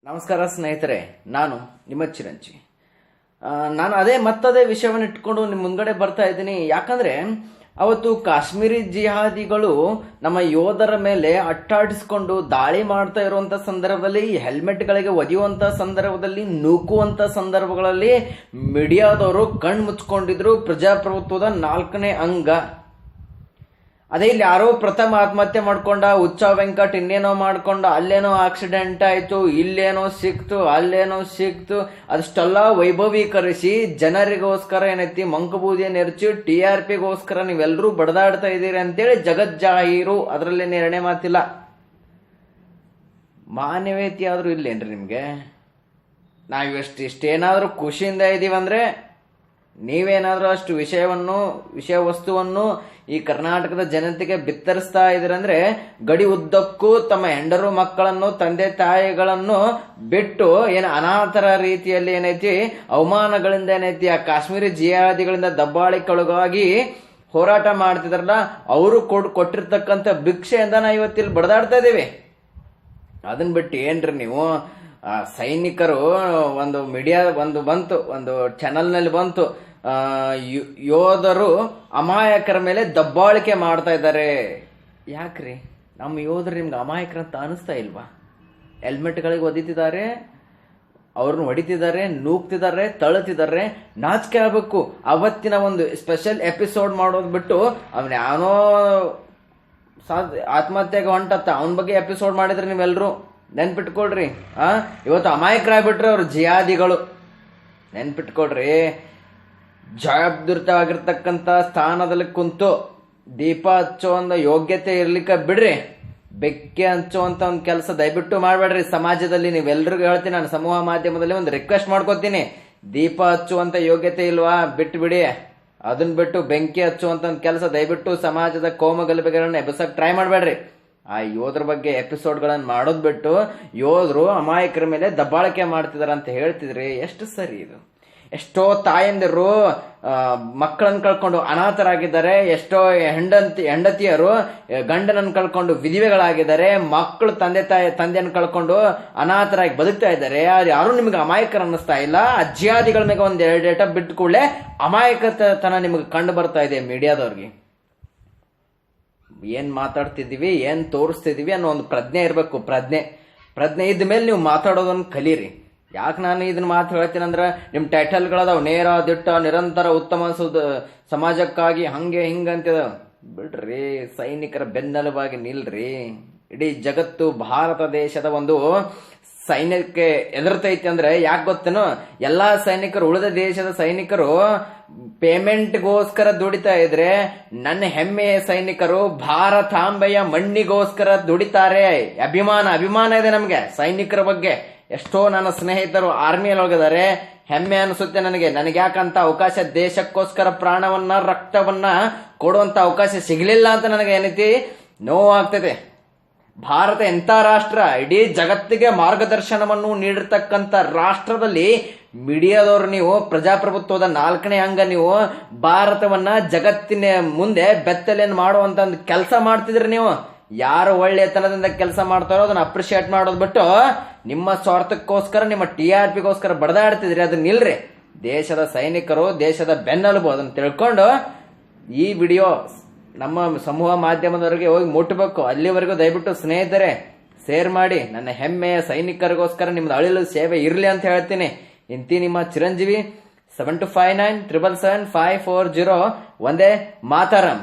ನಮಸ್ಕಾರ ಸ್ನೇಹಿತರೆ, ನಾನು ನಿಮ್ಮ ಚಿರಂಜಿ. ನಾನು ಮತ್ತದೇ ವಿಷಯವನ್ನು ಇಟ್ಕೊಂಡು ನಿಮ್ಮ ಮುಂದ್ಗಡೆ ಬರ್ತಾ ಇದ್ದೀನಿ. ಯಾಕಂದ್ರೆ ಅವತ್ತು ಕಾಶ್ಮೀರಿ ಜಿಹಾದಿಗಳು ನಮ್ಮ ಯೋಧರ ಮೇಲೆ ಅಟ್ಟಾಡಿಸ್ಕೊಂಡು ದಾಳಿ ಮಾಡ್ತಾ ಇರುವಂತ ಸಂದರ್ಭದಲ್ಲಿ, ಹೆಲ್ಮೆಟ್ಗಳಿಗೆ ಒದೆಯುವಂತ ಸಂದರ್ಭದಲ್ಲಿ, ನೂಕುವಂತ ಸಂದರ್ಭಗಳಲ್ಲಿ ಮೀಡಿಯಾದವರು ಕಣ್ಣು ಮುಚ್ಕೊಂಡಿದ್ರು. ಪ್ರಜಾಪ್ರಭುತ್ವದ 4ನೇ ಅಂಗ. ಅದೇ ಇಲ್ಲಿ ಯಾರೋ ಪ್ರಥಮ ಆತ್ಮಹತ್ಯೆ ಮಾಡ್ಕೊಂಡ, ಹುಚ್ಚ ವೆಂಕಟ್ ಇನ್ನೇನೋ ಮಾಡ್ಕೊಂಡ, ಅಲ್ಲೇನೋ ಆಕ್ಸಿಡೆಂಟ್ ಆಯ್ತು, ಇಲ್ಲೇನೋ ಸಿಕ್ತು, ಅಲ್ಲೇನೋ ಸಿಕ್ತು, ಅದಷ್ಟೆಲ್ಲ ವೈಭವೀಕರಿಸಿ ಜನರಿಗೋಸ್ಕರ ಏನೈತಿ ಮಂಕಬೂದಿಯನ್ನು ಎರಚಿ TRPಗೋಸ್ಕರ ನೀವೆಲ್ಲರೂ ಬಡದಾಡ್ತಾ ಇದ್ದೀರಿ ಅಂತೇಳಿ ಜಗಜ್ಜಾಹೀರು. ಅದರಲ್ಲಿ ನಿರ್ಣಯ ಮಾತಿಲ್ಲ. ಮಾನವೀಯತೆ ಆದ್ರೂ ಇಲ್ಲೇನ್ರಿ ನಿಮ್ಗೆ? ಇಷ್ಟೇನಾದ್ರೂ ಖುಷಿಯಿಂದ ಇದೀವಂದ್ರೆ ನೀವೇನಾದ್ರೂ ಅಷ್ಟು ವಿಷಯ ವಸ್ತುವನ್ನು ಈ ಕರ್ನಾಟಕದ ಜನತೆಗೆ ಬಿತ್ತರಿಸ್ತಾ ಇದರಂದ್ರೆ ಗಡಿ ಉದ್ದಕ್ಕೂ ತಮ್ಮ ಹೆಂಡರು ಮಕ್ಕಳನ್ನು, ತಂದೆ ತಾಯಿಗಳನ್ನು ಬಿಟ್ಟು ಅನಾಥರ ರೀತಿಯಲ್ಲಿ ಅವಮಾನಗಳಿಂದ ಆ ಕಾಶ್ಮೀರಿ ಜಿಹಾದಿಗಳಿಂದ ದಬ್ಬಾಳಿಕೊಳಗಾಗಿ ಹೋರಾಟ ಮಾಡ್ತಿದಾರಲ್ಲ, ಅವರು ಕೊಟ್ಟಿರ್ತಕ್ಕಂಥ ಭಿಕ್ಷೆಯಿಂದ ನಾವು ಇವತ್ತಿಲ್ಲಿ ಬಡದಾಡ್ತಾ ಇದ್ದೀವಿ. ಅದನ್ನ ಬಿಟ್ಟು ಏನ್ರಿ ನೀವು ಸೈನಿಕರು ಒಂದು ಮೀಡಿಯಾ ಒಂದು ಚಾನಲ್ನಲ್ಲಿ ಬಂತು, ಯೋಧರು ಅಮಾಯಕರ ಮೇಲೆ ದಬ್ಬಾಳಿಕೆ ಮಾಡ್ತಾ ಇದ್ದಾರೆ. ಯಾಕ್ರಿ ನಮ್ಮ ಯೋಧರು ನಿಮ್ಗೆ ಅಮಾಯಕರಂತ ಅನಿಸ್ತಾ ಇಲ್ವಾ? ಹೆಲ್ಮೆಟ್ಗಳಿಗೆ ಒದಿತಿದ್ದಾರೆ, ಅವ್ರನ್ನ ಹೊಡಿತಿದ್ದಾರೆ, ನೂಕ್ತಿದ್ದಾರೆ, ತಳ್ಳುತ್ತಿದ್ದಾರೆ. ನಾಚಿಕೆ ಆಗ್ಬೇಕು. ಅವತ್ತಿನ ಒಂದು ಸ್ಪೆಷಲ್ ಎಪಿಸೋಡ್ ಮಾಡೋದು ಬಿಟ್ಟು ಅವನ್ಯಾವನೋ ಆತ್ಮಹತ್ಯೆಗೆ ಹೊಂಟತ್ತ ಅವನ ಬಗ್ಗೆ ಎಪಿಸೋಡ್ ಮಾಡಿದ್ರಿ ನೀವೆಲ್ಲರೂ. ನೆನ್ಪಿಟ್ಕೊಳ್ರಿ. ಇವತ್ತು ಅಮಾಯಕರಾಗ್ಬಿಟ್ರಿ ಅವ್ರು ಜಿಹಾದಿಗಳು. ನೆನ್ಪಿಟ್ಕೊಳ್ರಿ. ಜವಾಬ್ದಾರಿತವಾಗಿರ್ತಕ್ಕಂಥ ಸ್ಥಾನದಲ್ಲಿ ಕುಂತು ದೀಪ ಹಚ್ಚುವಂತ ಯೋಗ್ಯತೆ ಇರ್ಲಿಕ್ಕೆ ಬಿಡ್ರಿ. ಬೆಕ್ಕೆ ಹಚ್ಚುವಂತ ಒಂದು ಕೆಲಸ ದಯವಿಟ್ಟು ಮಾಡಬೇಡ್ರಿ ಸಮಾಜದಲ್ಲಿ. ನೀವೆಲ್ರಿಗೂ ಹೇಳ್ತೀನಿ, ನಾನು ಸಮೂಹ ಮಾಧ್ಯಮದಲ್ಲಿ ಒಂದು ರಿಕ್ವೆಸ್ಟ್ ಮಾಡ್ಕೋತೀನಿ. ದೀಪ ಹಚ್ಚುವಂತ ಯೋಗ್ಯತೆ ಇಲ್ವಾ? ಬಿಟ್ಟು ಬಿಡಿ. ಅದನ್ನ ಬಿಟ್ಟು ಬೆಂಕಿ ಹಚ್ಚುವಂತ ಒಂದು ಕೆಲಸ ದಯವಿಟ್ಟು ಸಮಾಜದ ಕೋಮಗಲಭೆಗಳನ್ನ ಎಬ್ಸಕ್ ಟ್ರೈ ಮಾಡಬೇಡ್ರಿ. ಆ ಯೋಧರ ಬಗ್ಗೆ ಎಪಿಸೋಡ್ಗಳನ್ನು ಮಾಡೋದ್ ಬಿಟ್ಟು ಯೋಧರು ಅಮಾಯಕರ ಮೇಲೆ ದಬ್ಬಾಳಿಕೆ ಮಾಡ್ತಿದಾರ ಅಂತ ಹೇಳ್ತಿದ್ರಿ. ಎಷ್ಟು ಸರಿ ಇದು? ಎಷ್ಟೋ ತಾಯಂದಿರು ಮಕ್ಕಳನ್ನು ಕಳ್ಕೊಂಡು ಅನಾಥರಾಗಿದ್ದಾರೆ. ಎಷ್ಟೋ ಹೆಂಡತಿಯರು ಗಂಡನನ್ನು ಕಳ್ಕೊಂಡು ವಿಧವೆಗಳಾಗಿದ್ದಾರೆ. ಮಕ್ಕಳು ತಂದೆಯನ್ನು ಕಳ್ಕೊಂಡು ಅನಾಥರಾಗಿ ಬದುಕ್ತಾ ಇದ್ದಾರೆ. ಯಾರು ನಿಮ್ಗೆ ಅಮಾಯಕರು ಅನ್ನಿಸ್ತಾ ಇಲ್ಲ. ಜಿಹಾದಿಗಳ ಮೇಲೆ ಒಂದ್ 2 ಡೇಟ ಬಿಟ್ಟು ಕೂಡಲೇ ಅಮಾಯಕತನ ನಿಮ್ಗೆ ಕಂಡು ಬರ್ತಾ ಇದೆ ಮೀಡಿಯಾದವ್ರಿಗೆ. ಏನ್ ಮಾತಾಡ್ತಿದೀವಿ, ಏನ್ ತೋರಿಸ್ತಿದೀವಿ ಅನ್ನೋ ಒಂದು ಪ್ರಜ್ಞೆ ಇರಬೇಕು. ಪ್ರಜ್ಞೆ ಇದ್ದ ಮೇಲೆ ನೀವು ಮಾತಾಡೋದನ್ನ ಕಲೀರಿ. ಯಾಕೆ ನಾನು ಇದನ್ನ ಮಾತು ಹೇಳ್ತೀನಿ ಅಂದ್ರೆ, ನಿಮ್ ಟೈಟಲ್ಗಳದಾವ್ ನೇರ ದಿಟ್ಟ ನಿರಂತರ ಉತ್ತಮ ಸಮಾಜಕ್ಕಾಗಿ ಹಂಗೆ ಹಿಂಗಂತಿದ. ಬಿಡ್ರಿ, ಸೈನಿಕರ ಬೆನ್ನೆಲುಬಾಗಿ ನಿಲ್ರಿ. ಇಡೀ ಜಗತ್ತು ಭಾರತ ದೇಶದ ಒಂದು ಸೈನ್ಯಕ್ಕೆ ಎದುರ್ತೈತಿ ಅಂದ್ರೆ ಯಾಕೆ ಗೊತ್ತೇನು? ಎಲ್ಲಾ ಸೈನಿಕರು, ಉಳಿದ ದೇಶದ ಸೈನಿಕರು ಪೇಮೆಂಟ್ಗೋಸ್ಕರ ದುಡಿತಾ ಇದ್ರೆ, ನನ್ನ ಹೆಮ್ಮೆಯ ಸೈನಿಕರು ಭಾರತಾಂಬೆಯ ಮಣ್ಣಿಗೋಸ್ಕರ ದುಡಿತಾರೆ. ಅಭಿಮಾನ ಇದೆ ನಮ್ಗೆ ಸೈನಿಕರ ಬಗ್ಗೆ. ಎಷ್ಟೋ ನನ್ನ ಸ್ನೇಹಿತರು ಆರ್ಮಿಯಲ್ಲಿ ಹೋಗಿದ್ದಾರೆ. ಹೆಮ್ಮೆ ಅನಿಸುತ್ತೆ ನನಗೆ ಯಾಕಂತ ಅವಕಾಶ, ದೇಶಕ್ಕೋಸ್ಕರ ಪ್ರಾಣವನ್ನ ರಕ್ತವನ್ನ ಕೊಡುವಂತ ಅವಕಾಶ ಸಿಗಲಿಲ್ಲ ಅಂತ ನನಗೆ ನೋವಾಗ್ತದೆ. ಭಾರತ ಎಂಥ ರಾಷ್ಟ್ರ, ಇಡೀ ಜಗತ್ತಿಗೆ ಮಾರ್ಗದರ್ಶನವನ್ನು ನೀಡಿರ್ತಕ್ಕಂಥ ರಾಷ್ಟ್ರದಲ್ಲಿ ಮೀಡಿಯಾದವರು ನೀವು ಪ್ರಜಾಪ್ರಭುತ್ವದ 4ನೇ ಅಂಗ, ನೀವು ಭಾರತವನ್ನ ಜಗತ್ತಿನ ಮುಂದೆ ಬೆತ್ತಲೆಯನ್ನು ಮಾಡುವಂತ ಒಂದು ಕೆಲಸ ಮಾಡ್ತಿದ್ರಿ. ನೀವು ಯಾರು ಒಳ್ಳೆತನದಿಂದ ಕೆಲಸ ಮಾಡ್ತಾರೋ ಅದನ್ನ ಅಪ್ರಿಶಿಯೇಟ್ ಮಾಡೋದು ಬಿಟ್ಟು ನಿಮ್ಮ ಸ್ವಾರ್ಥಕ್ಕೋಸ್ಕರ, ನಿಮ್ಮ TRPಗೋಸ್ಕರ ಬಡದಾಡ್ತಿದ್ರಿ. ಅದನ್ನ ನಿಲ್ರಿ. ದೇಶದ ಸೈನಿಕರು ದೇಶದ ಬೆನ್ನೆಲುಬು. ಅದನ್ನ ತಿಳ್ಕೊಂಡು ಈ ವಿಡಿಯೋ ನಮ್ಮ ಸಮೂಹ ಮಾಧ್ಯಮದವರೆಗೆ ಹೋಗಿ ಮುಟ್ಟಬೇಕು. ಅಲ್ಲಿವರೆಗೂ ದಯವಿಟ್ಟು ಸ್ನೇಹಿತರೆ ಶೇರ್ ಮಾಡಿ. ನನ್ನ ಹೆಮ್ಮೆಯ ಸೈನಿಕರಿಗೋಸ್ಕರ ನಿಮ್ದು ಅಳಿಲು ಸೇವೆ ಇರಲಿ ಅಂತ ಹೇಳ್ತೀನಿ. ಇಂತಿ ನಿಮ್ಮ ಚಿರಂಜೀವಿ. 7259777540. ಒಂದೇ ಮಾತರಂ.